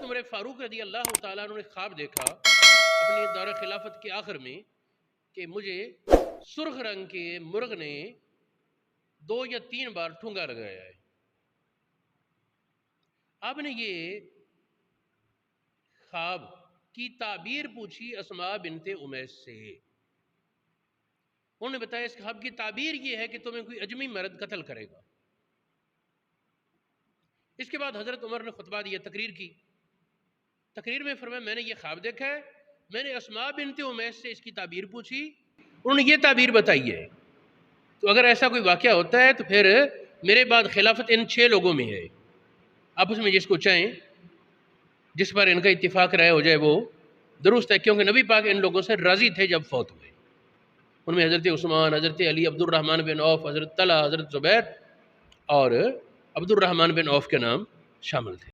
उमर फ़ारूक रज़ी अल्लाह ताला अन्हु ने ख्वाब देखा अपनी दौर खिलाफत के आखिर में कि मुझे सुर्ख रंग के मुर्ग ने 2 या 3 बार ठूंगा लगाया है। आपने ये ख्वाब की ताबीर पूछी अस्मा बिनते उमैस से। उन्होंने बताया इस ख्वाब की ताबीर ये है कि तुम्हें कोई अजमी मर्द कत्ल करेगा। इसके बाद हज़रत उमर ने खुतबा दिया, तकरीर की। तकरीर में फरमाया मैंने ये ख्वाब देखा है, मैंने अस्मा बिनते उमैस से इसकी ताबीर पूछी, उन्होंने ये ताबीर बताई है। तो अगर ऐसा कोई वाक़या होता है तो फिर मेरे बाद खिलाफत इन 6 लोगों में है। आपस में जिसको चाहें, जिस पर इनका इत्तिफाक राय हो जाए वो दुरुस्त है, क्योंकि नबी पाक इन लोगों से राज़ी थे जब फौत हुए। उनमें हज़रत उस्मान, हज़रत अली, अब्दुर्रहमान बिन औफ, हज़रत तला, हज़रत ज़ुबैर और अब्दुर्रहमान बिन औफ के नाम शामिल थे।